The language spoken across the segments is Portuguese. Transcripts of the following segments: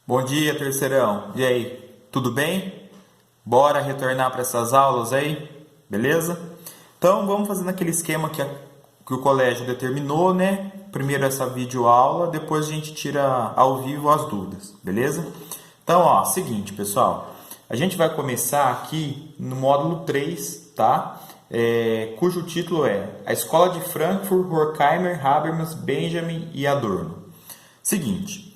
Bom dia, terceirão. E aí, tudo bem? Bora retornar para essas aulas aí? Beleza? Então, vamos fazendo aquele esquema que o colégio determinou, né? Primeiro essa videoaula, depois a gente tira ao vivo as dúvidas, beleza? Então, ó, seguinte, pessoal. A gente vai começar aqui no módulo 3, tá? Cujo título é A Escola de Frankfurt, Horkheimer, Habermas, Benjamin e Adorno. Seguinte,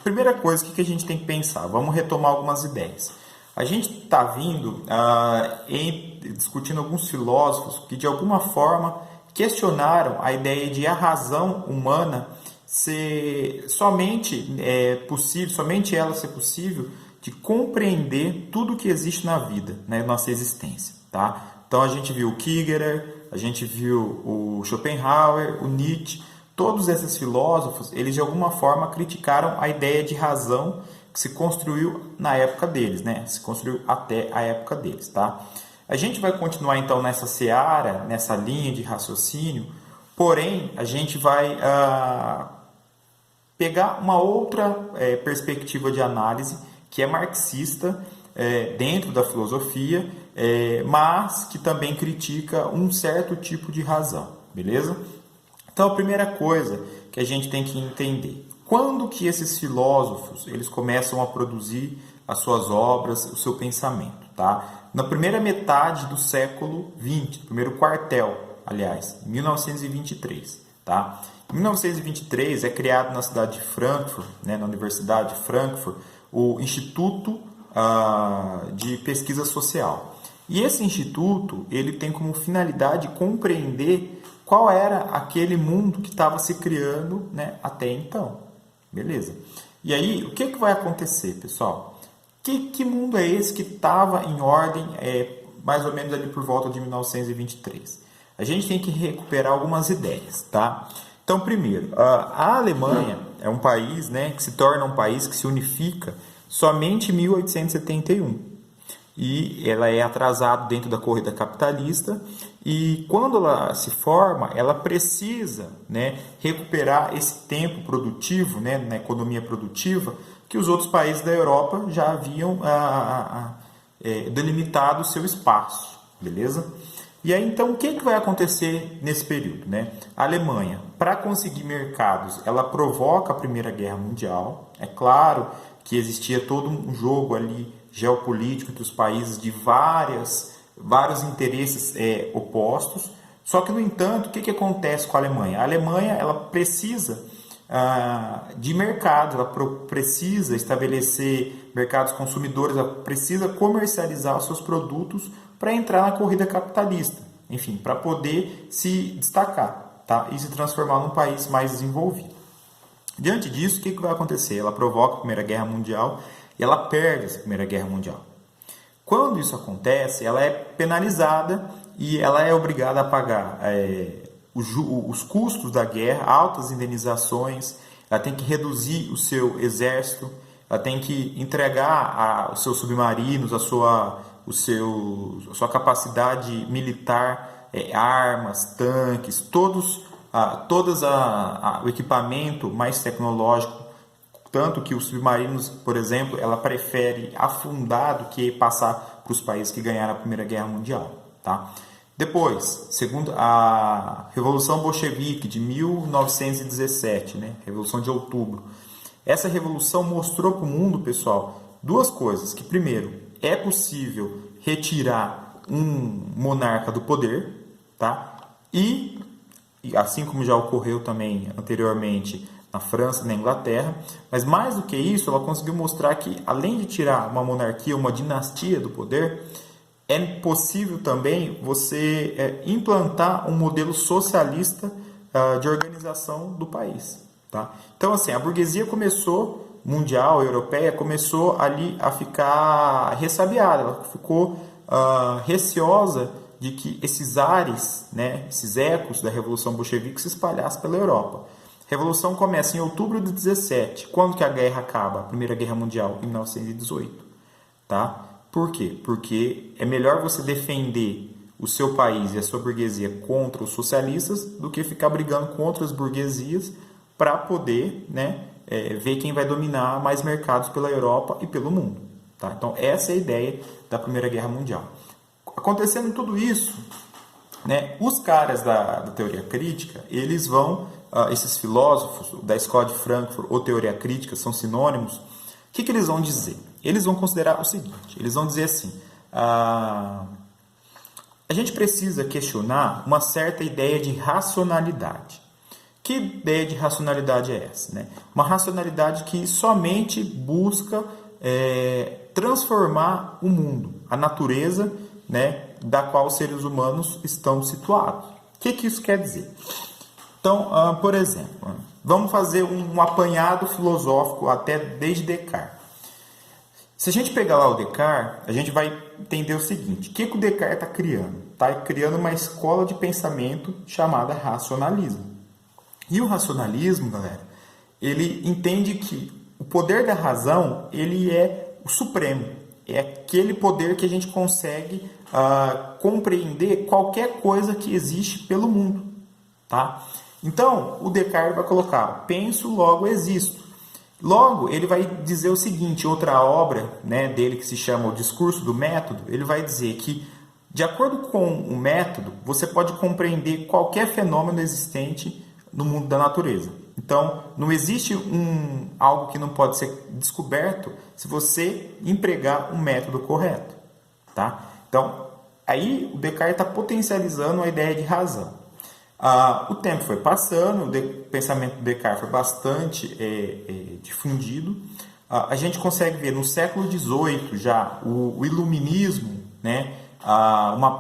primeira coisa, o que a gente tem que pensar? Vamos retomar algumas ideias. A gente está vindo discutindo alguns filósofos que de alguma forma questionaram a ideia de a razão humana ser somente possível, somente ela ser possível de compreender tudo que existe na vida, na nossa existência, tá? Então a gente viu o Kierkegaard, a gente viu o Schopenhauer, o Nietzsche. Todos esses filósofos, eles de alguma forma criticaram a ideia de razão que se construiu na época deles, né? Se construiu até a época deles, tá? A gente vai continuar então nessa seara, nessa linha de raciocínio, porém a gente vai pegar uma outra perspectiva de análise que é marxista dentro da filosofia, mas que também critica um certo tipo de razão, beleza? Então, a primeira coisa que a gente tem que entender, quando que esses filósofos eles começam a produzir as suas obras, o seu pensamento, tá? Na primeira metade do século XX, primeiro quartel, aliás, 1923, tá? Em 1923 é criado na cidade de Frankfurt, né, na Universidade de Frankfurt, o Instituto de Pesquisa Social. E esse instituto ele tem como finalidade compreender qual era aquele mundo que estava se criando, né, até então. Beleza. E aí, o que vai acontecer, pessoal? Que mundo é esse que estava em ordem mais ou menos ali por volta de 1923? A gente tem que recuperar algumas ideias, tá? Então, primeiro, a Alemanha é um país, né, que se torna um país que se unifica somente em 1871. E ela é atrasada dentro da corrida capitalista e quando ela se forma, ela precisa, né, recuperar esse tempo produtivo, né, na economia produtiva que os outros países da Europa já haviam delimitado o seu espaço, beleza? E aí, então, o que vai acontecer nesse período, né? A Alemanha, para conseguir mercados, ela provoca a Primeira Guerra Mundial. É claro que existia todo um jogo ali geopolítico entre os países de vários interesses opostos. Só que, no entanto, o que acontece com a Alemanha? A Alemanha ela precisa de mercado, ela precisa estabelecer mercados consumidores, ela precisa comercializar os seus produtos para entrar na corrida capitalista, enfim, para poder se destacar, tá? E se transformar num país mais desenvolvido. Diante disso, o que vai acontecer? Ela provoca a Primeira Guerra Mundial e ela perde essa Primeira Guerra Mundial. Quando isso acontece, ela é penalizada e ela é obrigada a pagar os custos da guerra, altas indenizações, ela tem que reduzir o seu exército, ela tem que entregar os seus submarinos, a sua capacidade militar, armas, tanques, todos o equipamento mais tecnológico, tanto que os submarinos, por exemplo, ela prefere afundar do que passar para os países que ganharam a Primeira Guerra Mundial, tá? Depois, segundo a Revolução Bolchevique de 1917, né? Revolução de Outubro. Essa revolução mostrou para o mundo, pessoal, duas coisas. Que, primeiro, é possível retirar um monarca do poder, tá? E assim como já ocorreu também anteriormente na França e na Inglaterra, mas mais do que isso, ela conseguiu mostrar que, além de tirar uma monarquia, uma dinastia do poder, é possível também você implantar um modelo socialista de organização do país, tá? Então, assim, a burguesia mundial, europeia, começou ali a ficar ressabiada, ela ficou receosa de que esses ares, né, esses ecos da Revolução Bolchevique se espalhassem pela Europa. A Revolução começa em outubro de 17. Quando que a guerra acaba? A Primeira Guerra Mundial, em 1918. Tá? Por quê? Porque é melhor você defender o seu país e a sua burguesia contra os socialistas do que ficar brigando contra as burguesias para poder, né, ver quem vai dominar mais mercados pela Europa e pelo mundo. Tá? Então, essa é a ideia da Primeira Guerra Mundial. Acontecendo tudo isso, né, os caras da teoria crítica, eles vão, esses filósofos da escola de Frankfurt ou teoria crítica, são sinônimos, o que eles vão dizer? Eles vão considerar o seguinte, eles vão dizer assim, a gente precisa questionar uma certa ideia de racionalidade. Que ideia de racionalidade é essa? Né? Uma racionalidade que somente busca transformar o mundo, a natureza, né, da qual os seres humanos estão situados. O que isso quer dizer? Então, por exemplo, vamos fazer um apanhado filosófico até desde Descartes. Se a gente pegar lá o Descartes, a gente vai entender o seguinte, o que o Descartes está criando? Está criando uma escola de pensamento chamada racionalismo. E o racionalismo, galera, ele entende que o poder da razão, ele é o supremo. É aquele poder que a gente consegue compreender qualquer coisa que existe pelo mundo. Tá? Então, o Descartes vai colocar, penso, logo existo. Logo, ele vai dizer o seguinte, outra obra, né, dele que se chama O Discurso do Método, ele vai dizer que, de acordo com o método, você pode compreender qualquer fenômeno existente no mundo da natureza. Então, não existe algo que não pode ser descoberto se você empregar um método correto. Tá? Então, aí o Descartes está potencializando a ideia de razão. O tempo foi passando, o pensamento do Descartes foi bastante difundido. A gente consegue ver no século XVIII já o iluminismo, né? uma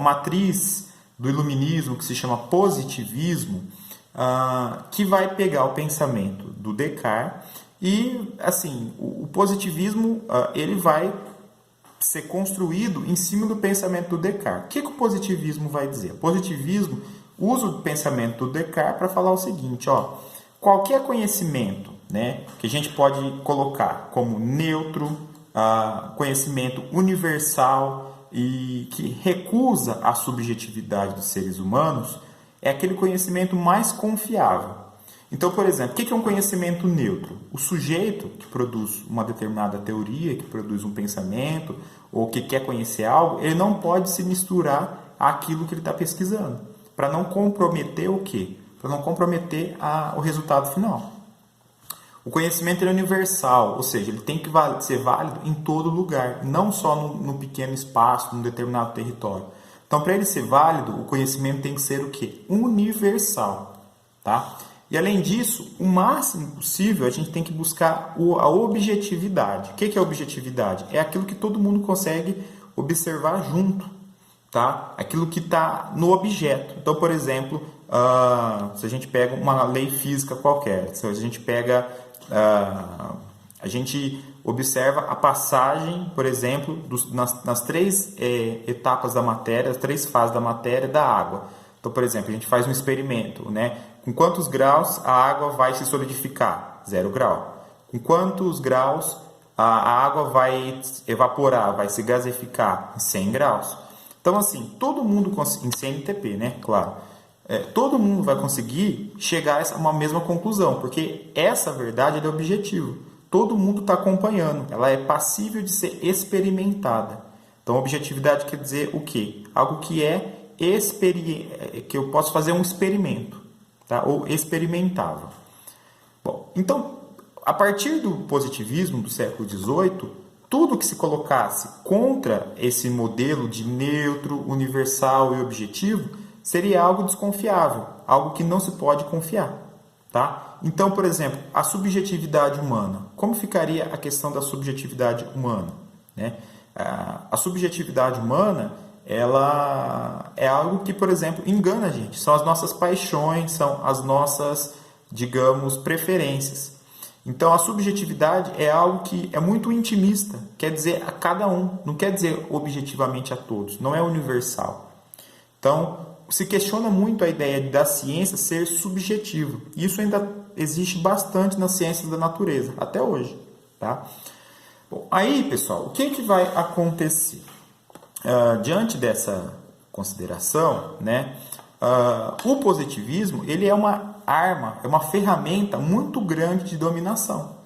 matriz do iluminismo que se chama positivismo, que vai pegar o pensamento do Descartes e, assim, o positivismo ele vai ser construído em cima do pensamento do Descartes. O que o positivismo vai dizer? O positivismo usa o pensamento do Descartes para falar o seguinte, qualquer conhecimento, né, que a gente pode colocar como neutro, conhecimento universal e que recusa a subjetividade dos seres humanos, é aquele conhecimento mais confiável. Então, por exemplo, o que é um conhecimento neutro? O sujeito que produz uma determinada teoria, que produz um pensamento, ou que quer conhecer algo, ele não pode se misturar àquilo que ele está pesquisando, para não comprometer o quê? Para não comprometer o resultado final. O conhecimento é universal, ou seja, ele tem que ser válido em todo lugar, não só no pequeno espaço, num determinado território. Então, para ele ser válido, o conhecimento tem que ser o quê? Universal. Tá? E, além disso, o máximo possível, a gente tem que buscar a objetividade. O que é objetividade? É aquilo que todo mundo consegue observar junto. Tá? Aquilo que está no objeto. Então, por exemplo, se a gente pega uma lei física qualquer, se a gente pega... a gente observa a passagem, por exemplo, nas três etapas da matéria, as três fases da matéria da água. Então, por exemplo, a gente faz um experimento, né? Com quantos graus a água vai se solidificar? 0 grau. Com quantos graus a água vai evaporar, vai se gasificar? 100 graus. Então, assim, todo mundo, em CNTP, né? Claro. Todo mundo vai conseguir chegar a uma mesma conclusão, porque essa verdade é objetivo. Todo mundo está acompanhando, ela é passível de ser experimentada. Então, objetividade quer dizer o quê? Algo que que eu posso fazer um experimento, tá? Ou experimentável. Bom, então, a partir do positivismo do século XVIII, tudo que se colocasse contra esse modelo de neutro, universal e objetivo seria algo desconfiável, algo que não se pode confiar. Tá? Então, por exemplo, a subjetividade humana. Como ficaria a questão da subjetividade humana? Né? A subjetividade humana ela é algo que, por exemplo, engana a gente. São as nossas paixões, são as nossas, digamos, preferências. Então, a subjetividade é algo que é muito intimista, quer dizer a cada um, não quer dizer objetivamente a todos, não é universal. Então, se questiona muito a ideia da ciência ser subjetiva. Isso ainda existe bastante nas ciências da natureza, até hoje. Tá? Bom, aí, pessoal, o que vai acontecer? Diante dessa consideração, né, o positivismo ele é uma arma, é uma ferramenta muito grande de dominação.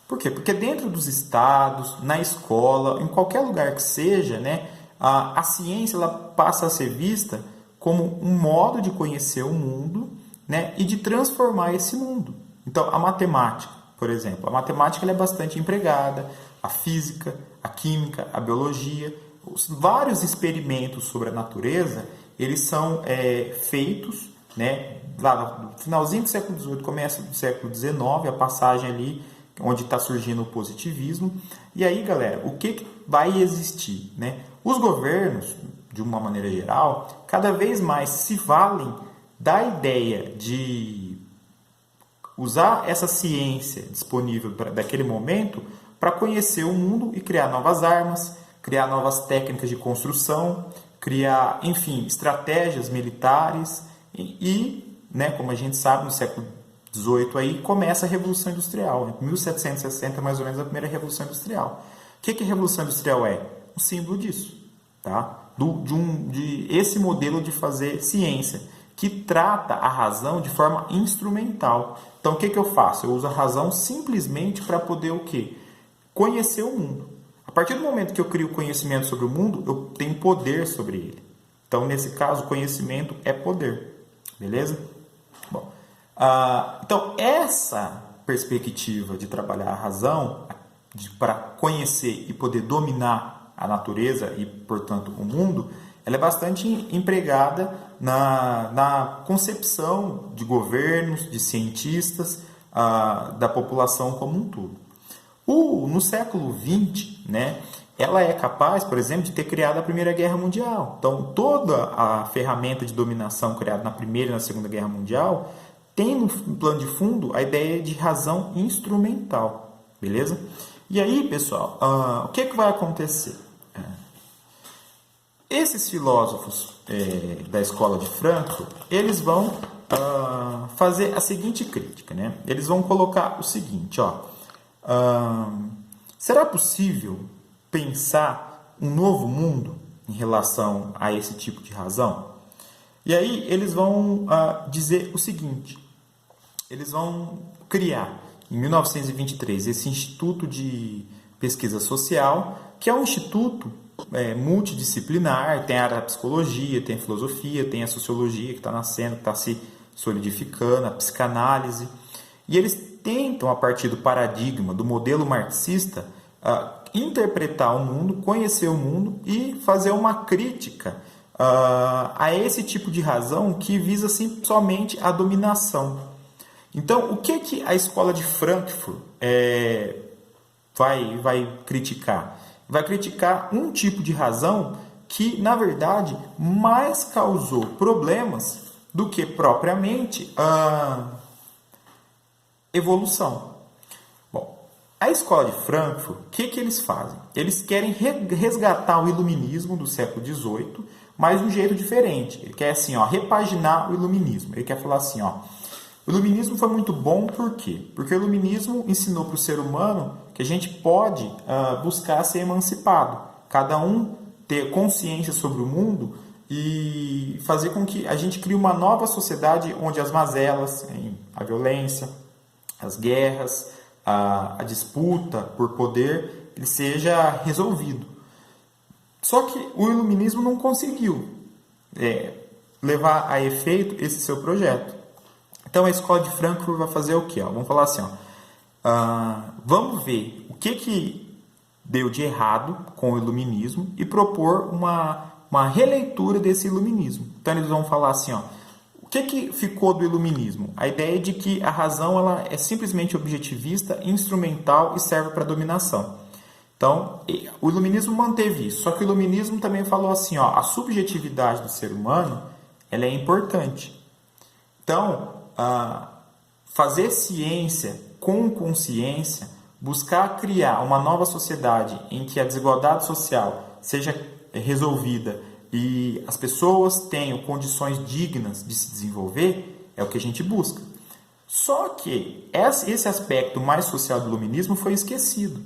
Por quê? Porque dentro dos estados, na escola, em qualquer lugar que seja, né, a ciência ela passa a ser vista como um modo de conhecer o mundo, né, e de transformar esse mundo. Então, a matemática, por exemplo, a matemática ela é bastante empregada, a física, a química, a biologia, os vários experimentos sobre a natureza, eles são feitos, né, lá no finalzinho do século XVIII, começo do século XIX, a passagem ali onde está surgindo o positivismo. E aí, galera, o que vai existir, né? Os governos, de uma maneira geral, cada vez mais se valem da ideia de usar essa ciência disponível daquele momento para conhecer o mundo e criar novas armas, criar novas técnicas de construção, criar, enfim, estratégias militares e, né, como a gente sabe, no século XVIII aí começa a Revolução Industrial. Em 1760, mais ou menos, a primeira Revolução Industrial. O que a Revolução Industrial é? Um símbolo disso, tá? De esse modelo de fazer ciência, que trata a razão de forma instrumental. Então, o que eu faço? Eu uso a razão simplesmente para poder o quê? Conhecer o mundo. A partir do momento que eu crio conhecimento sobre o mundo, eu tenho poder sobre ele. Então, nesse caso, conhecimento é poder. Beleza? Bom, então, essa perspectiva de trabalhar a razão para conhecer e poder dominar a natureza e, portanto, o mundo, ela é bastante empregada na concepção de governos, de cientistas, da população como um todo. No século XX, né, ela é capaz, por exemplo, de ter criado a Primeira Guerra Mundial. Então, toda a ferramenta de dominação criada na Primeira e na Segunda Guerra Mundial tem no plano de fundo a ideia de razão instrumental, beleza? E aí, pessoal, o que vai acontecer? Esses filósofos da escola de Frankfurt, eles vão fazer a seguinte crítica, né? Eles vão colocar o seguinte, será possível pensar um novo mundo em relação a esse tipo de razão? E aí eles vão dizer o seguinte, eles vão criar, em 1923, esse Instituto de Pesquisa Social, que é um instituto multidisciplinar, tem a área da psicologia, tem a filosofia, tem a sociologia que está nascendo, que está se solidificando, a psicanálise. E eles tentam, a partir do paradigma, do modelo marxista, interpretar o mundo, conhecer o mundo e fazer uma crítica a esse tipo de razão que visa somente a dominação. Então, o que a escola de Frankfurt vai criticar? Vai criticar um tipo de razão que, na verdade, mais causou problemas do que propriamente a evolução. Bom, a escola de Frankfurt, o que eles fazem? Eles querem resgatar o iluminismo do século XVIII, mas de um jeito diferente. Ele quer assim, repaginar o iluminismo. Ele quer falar assim, o iluminismo foi muito bom, por quê? Porque o iluminismo ensinou para o ser humano que a gente pode buscar ser emancipado. Cada um ter consciência sobre o mundo e fazer com que a gente crie uma nova sociedade onde as mazelas, a violência, as guerras, a disputa por poder, ele seja resolvido. Só que o iluminismo não conseguiu levar a efeito esse seu projeto. Então a escola de Frankfurt vai fazer o quê? Vamos falar assim, vamos ver o que deu de errado com o iluminismo e propor uma releitura desse iluminismo. Então eles vão falar assim, o que ficou do iluminismo? A ideia de que a razão ela é simplesmente objetivista, instrumental e serve para dominação. Então, o iluminismo manteve isso. Só que o iluminismo também falou assim, a subjetividade do ser humano ela é importante. Então, fazer ciência com consciência, buscar criar uma nova sociedade em que a desigualdade social seja resolvida e as pessoas tenham condições dignas de se desenvolver, é o que a gente busca. Só que esse aspecto mais social do iluminismo foi esquecido.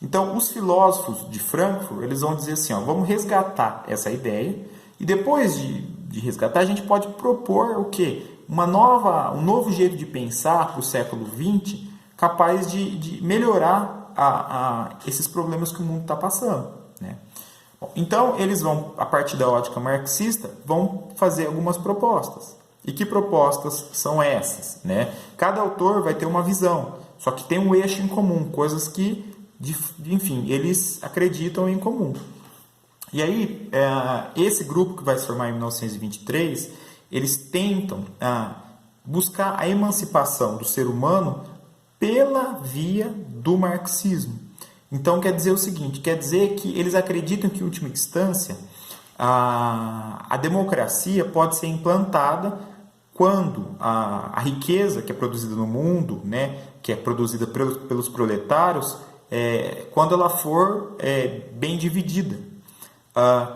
Então, os filósofos de Frankfurt, eles vão dizer assim, vamos resgatar essa ideia e depois de resgatar, a gente pode propor o quê? um novo jeito de pensar para o século XX, capaz de melhorar esses problemas que o mundo está passando, né? Bom, então, eles vão, a partir da ótica marxista, vão fazer algumas propostas. E que propostas são essas, né? Cada autor vai ter uma visão, só que tem um eixo em comum, coisas que, enfim, eles acreditam em comum. E aí, esse grupo que vai se formar em 1923, eles tentam buscar a emancipação do ser humano pela via do marxismo. Então, quer dizer o seguinte, quer dizer que eles acreditam que, em última instância, a democracia pode ser implantada quando a riqueza que é produzida no mundo, né, que é produzida pelos proletários, quando ela for bem dividida.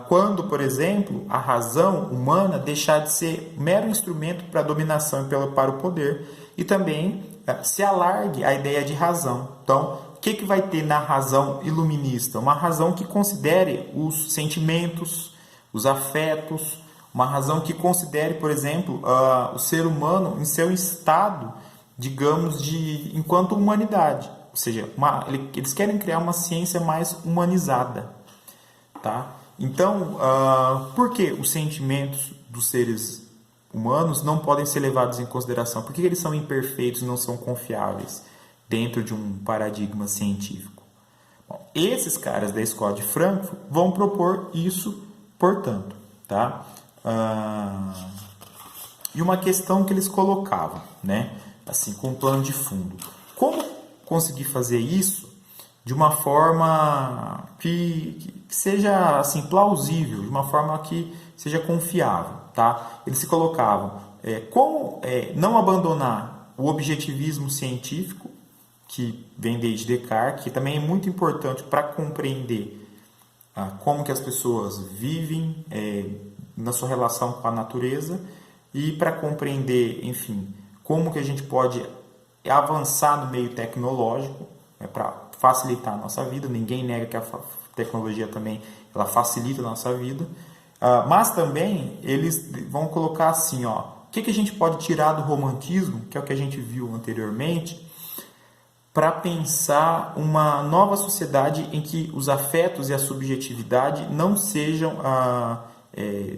Quando, por exemplo, a razão humana deixar de ser mero instrumento para a dominação e para o poder, e também se alargue a ideia de razão. Então, o que vai ter na razão iluminista? Uma razão que considere os sentimentos, os afetos, uma razão que considere, por exemplo, o ser humano em seu estado, digamos, enquanto humanidade. Ou seja, eles querem criar uma ciência mais humanizada. Tá? Então, por que os sentimentos dos seres humanos não podem ser levados em consideração? Por que eles são imperfeitos e não são confiáveis dentro de um paradigma científico? Bom, esses caras da escola de Frankfurt vão propor isso, portanto. Tá? E uma questão que eles colocavam, né? Assim, com um plano de fundo. Como conseguir fazer isso de uma forma que seja assim, plausível, de uma forma que seja confiável? Tá? Eles se colocavam como não abandonar o objetivismo científico, que vem desde Descartes, que também é muito importante para compreender como que as pessoas vivem na sua relação com a natureza, e para compreender, enfim, como que a gente pode avançar no meio tecnológico, para facilitar a nossa vida. Ninguém nega que a tecnologia também ela facilita a nossa vida, mas também eles vão colocar assim, o que a gente pode tirar do romantismo, que é o que a gente viu anteriormente, para pensar uma nova sociedade em que os afetos e a subjetividade não sejam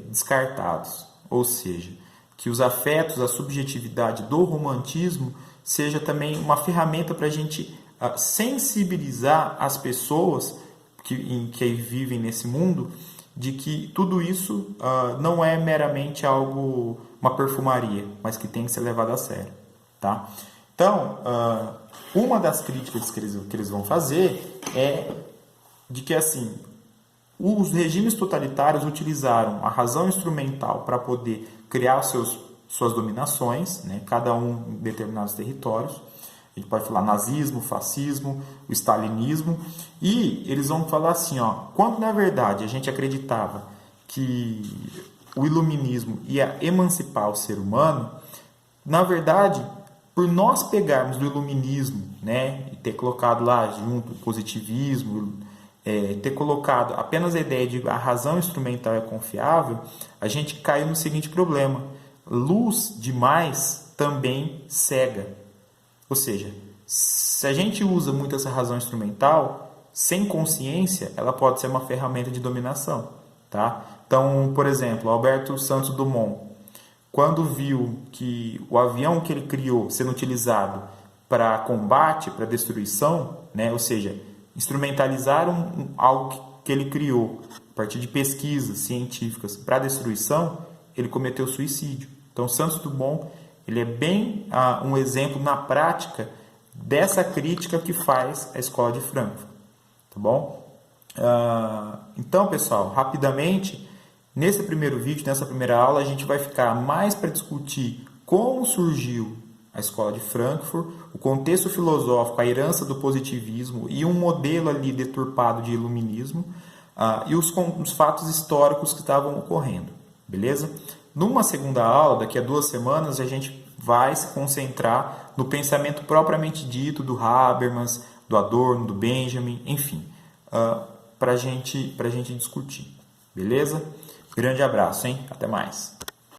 descartados. Ou seja, que os afetos, a subjetividade do romantismo seja também uma ferramenta para a gente sensibilizar as pessoas que vivem nesse mundo de que tudo isso não é meramente uma perfumaria, mas que tem que ser levado a sério. Tá? Então, uma das críticas que eles vão fazer é de que assim, os regimes totalitários utilizaram a razão instrumental para poder criar suas dominações, né, cada um em determinados territórios. A gente pode falar nazismo, fascismo, o stalinismo, e eles vão falar assim, quando na verdade a gente acreditava que o iluminismo ia emancipar o ser humano, na verdade, por nós pegarmos do iluminismo, né, e ter colocado lá junto o positivismo, ter colocado apenas a ideia de a razão instrumental é confiável, a gente caiu no seguinte problema: luz demais também cega. Ou seja, se a gente usa muito essa razão instrumental, sem consciência, ela pode ser uma ferramenta de dominação. Tá? Então, por exemplo, Alberto Santos Dumont, quando viu que o avião que ele criou sendo utilizado para combate, para destruição, né, ou seja, instrumentalizaram algo que ele criou a partir de pesquisas científicas para destruição, ele cometeu suicídio. Então, Santos Dumont ele é bem um exemplo na prática dessa crítica que faz a escola de Frankfurt. Tá bom? Então, pessoal, rapidamente, nesse primeiro vídeo, nessa primeira aula, a gente vai ficar mais para discutir como surgiu a escola de Frankfurt, o contexto filosófico, a herança do positivismo e um modelo ali deturpado de iluminismo, e os fatos históricos que estavam ocorrendo. Beleza? Numa segunda aula, daqui a 2 semanas, a gente vai se concentrar no pensamento propriamente dito do Habermas, do Adorno, do Benjamin, enfim, para a gente discutir. Beleza? Grande abraço, hein? Até mais.